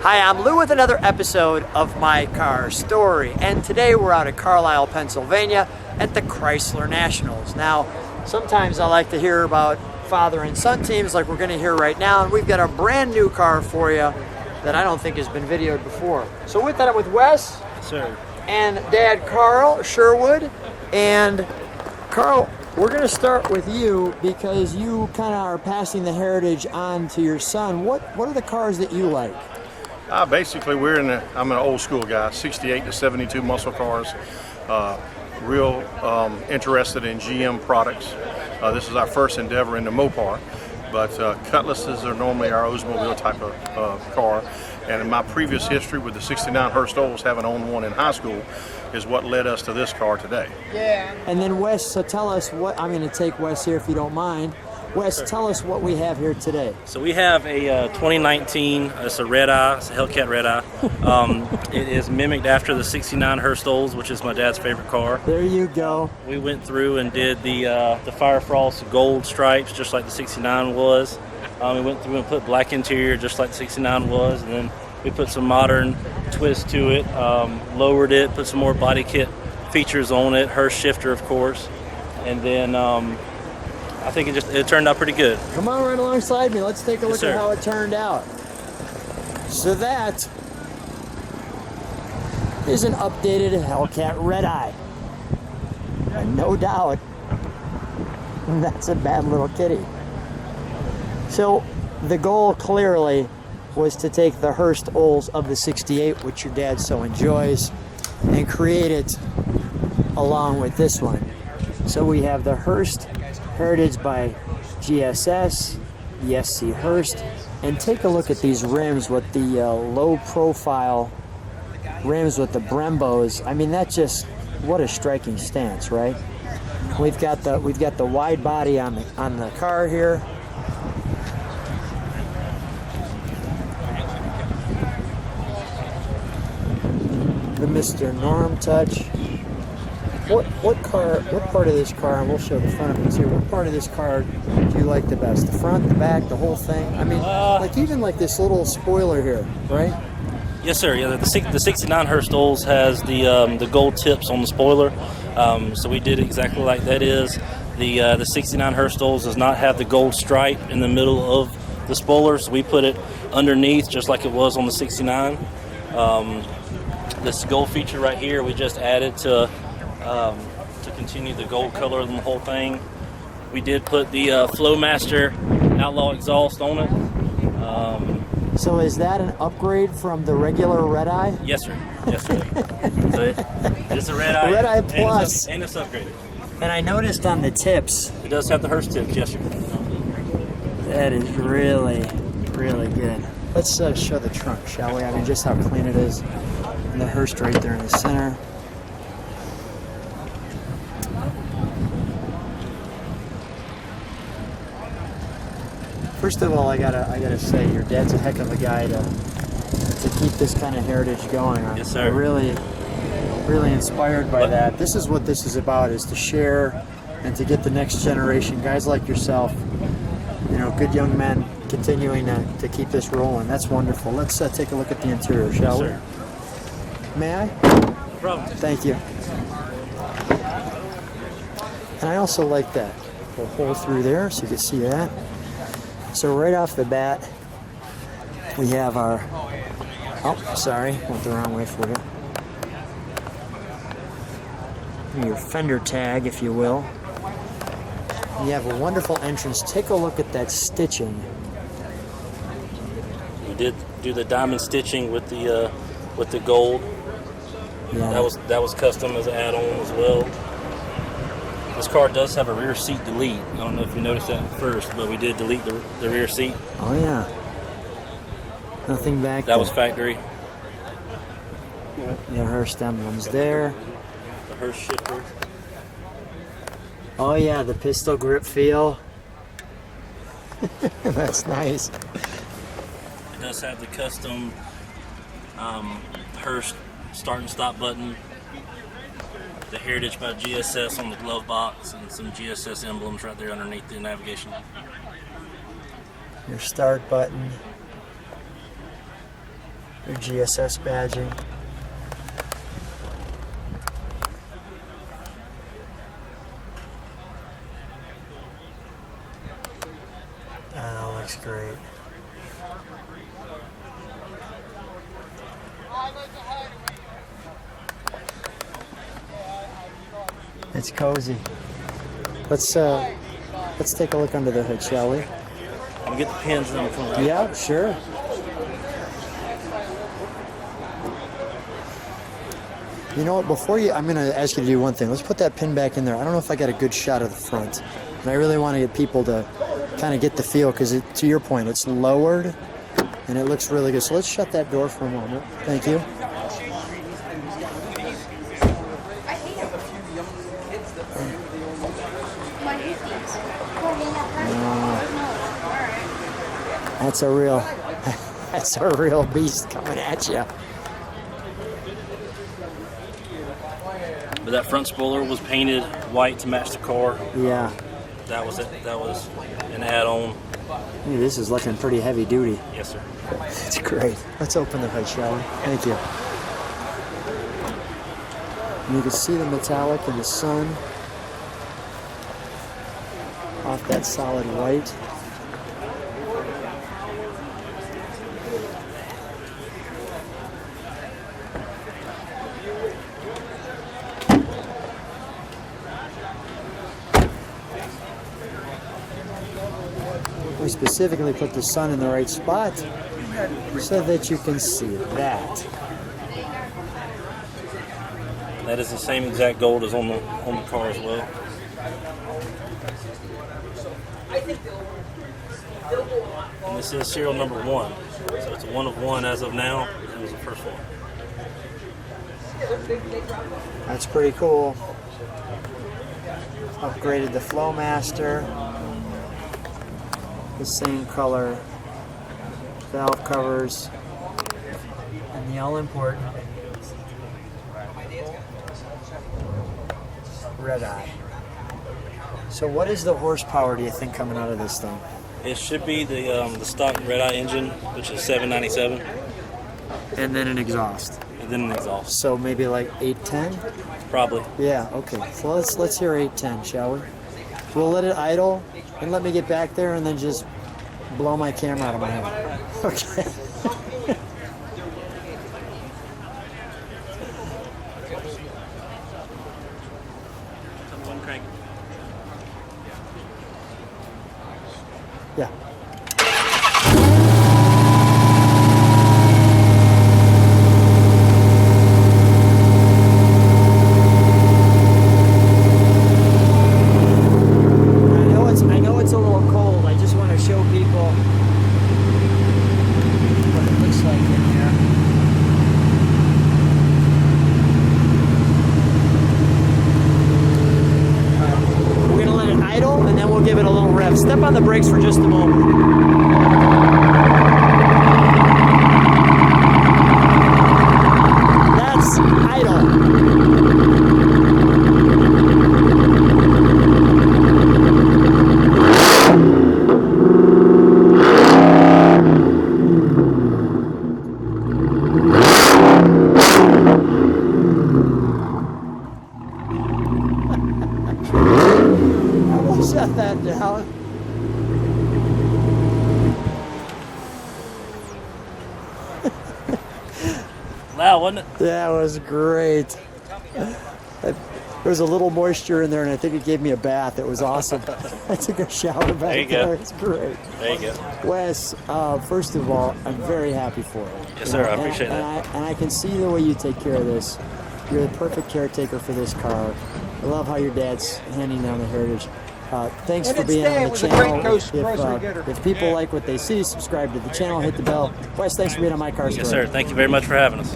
Hi, I'm Lou with another episode of My Car Story, and today we're out at Carlisle, Pennsylvania at the Chrysler Nationals. Now, sometimes I like to hear about father and son teams like we're going to hear right now, and we've got a brand new car for you that I don't think has been videoed before. So with that, I'm with Wes. Sir. And Dad Carl Sherwood. And Carl, we're going to start with you because you kind of are passing the heritage on to your son. What are the cars that you like? Basically, I'm an old school guy, 68 to 72 muscle cars. Real interested in GM products. This is our first endeavor into Mopar, but Cutlasses are normally our Oldsmobile type of car. And in my previous history with the 69 Hurst Olds, having owned one in high school, is what led us to this car today. Yeah. And then Wes, so tell us what, I'm going to take Wes here if you don't mind. Wes, tell us what we have here today. So we have a 2019, it's a red eye, it's a Hellcat red eye. It is mimicked after the 69 Hurst Olds, which is my dad's favorite car. There you go. We went through and did the Fire Frost gold stripes, just like the 69 was. We went through and put black interior, just like the 69 was, and then we put some modern twist to it, lowered it, put some more body kit features on it, Hurst shifter, of course, and then I think it turned out pretty good. Come on right alongside me. Let's take a look at how it turned out. So that is an updated Hellcat Red Eye. And no doubt, that's a bad little kitty. So the goal clearly was to take the Hurst Olds of the 68, which your dad so enjoys, and create it along with this one. So we have the Hurst Heritage by GSS, the SC Hurst, and take a look at these rims with the low profile rims with the Brembos. I mean, that's just, what a striking stance, right? We've got the wide body on the car here. The Mr. Norm touch. What part of this car, and we'll show the front of it too, what part of this car do you like the best? The front, the back, the whole thing? I mean, like even like this little spoiler here, right? Yes, sir. Yeah, the 69 Hurst Olds has the gold tips on the spoiler, so we did exactly like that is. The 69 Hurst Olds does not have the gold stripe in the middle of the spoiler, so we put it underneath just like it was on the 69. This gold feature right here we just added to continue the gold color of the whole thing. We did put the Flowmaster Outlaw exhaust on it. So is that an upgrade from the regular Red Eye? Yes, sir. Yes, sir. So it's a Red Eye. Red Eye Plus. And it's upgraded. And I noticed on the tips. It does have the Hurst tips, yes, sir. That is really, really good. Let's show the trunk, shall we? I mean, just how clean it is. And the Hurst right there in the center. First of all, I gotta say, your dad's a heck of a guy to keep this kind of heritage going. Yes, sir. I'm really inspired by that. This is what this is about: is to share and to get the next generation, guys like yourself, you know, good young men, continuing to keep this rolling. That's wonderful. Let's take a look at the interior, shall we? May I? No problem. Thank you. And I also like that little hole through there, so you can see that. So right off the bat, we have our, oh, sorry, went the wrong way for you. Your fender tag, if you will. You have a wonderful entrance. Take a look at that stitching. We did do the diamond stitching with the gold. Yeah. That was custom as an add-on as well. This car does have a rear seat delete. I don't know if you noticed that first, but we did delete the rear seat. Oh yeah. Nothing back there. That was factory. The Hurst emblems there. The Hurst shifter. Oh yeah, the pistol grip feel. That's nice. It does have the custom Hurst start and stop button. The Heritage by GSS on the glove box, and some GSS emblems right there underneath the navigation. Your start button. Your GSS badging. That looks great. It's cozy. Let's take a look under the hood, shall we? I'll get the pins and then come back. Yeah, sure. You know what, I'm going to ask you to do one thing. Let's put that pin back in there. I don't know if I got a good shot of the front. And I really want to get people to kind of get the feel, because to your point, it's lowered and it looks really good. So let's shut that door for a moment. Thank you. That's a real beast coming at you. But that front spoiler was painted white to match the car. Yeah. That was it. That was an add-on. Ooh, this is looking pretty heavy duty. Yes, sir. It's great. Let's open the hood, shall we? Thank you. And you can see the metallic in the sun off that solid white. We specifically put the sun in the right spot so that you can see that. That is the same exact gold as on the car as well. And this is serial number 1. So it's a 1 of 1 as of now. It was the first one. That's pretty cool. Upgraded the Flowmaster. The same color valve covers, and the all-important red eye. So what is the horsepower, do you think, coming out of this thing? It should be the stock red eye engine, which is 797, And then an exhaust. and then an exhaust. So maybe like 810? Probably. Yeah, okay. So let's hear 810, shall we? We'll let it idle and let me get back there and then just blow my camera out of my head. Okay. One crank. Yeah. I know it's a little cold. I just want to show people what it looks like in here. We're going to let it idle and then we'll give it a little rev. Step on the brakes for just a moment. That's idle. Shut that down. Loud, wasn't it? That was great. There was a little moisture in there, and I think it gave me a bath. It was awesome. I took a shower back There you there. go. It's great. There you go. Wes, first of all, I'm very happy for it. Yes, sir. I appreciate that. And I can see the way you take care of this. You're the perfect caretaker for this car. I love how your dad's handing down the heritage. Thanks And for its being day on the was a channel. great grocery getter. If people like what they see, subscribe to the channel, hit the bell. Wes, thanks for being on My Car Story. Yes, sir. Thank you very much for having us.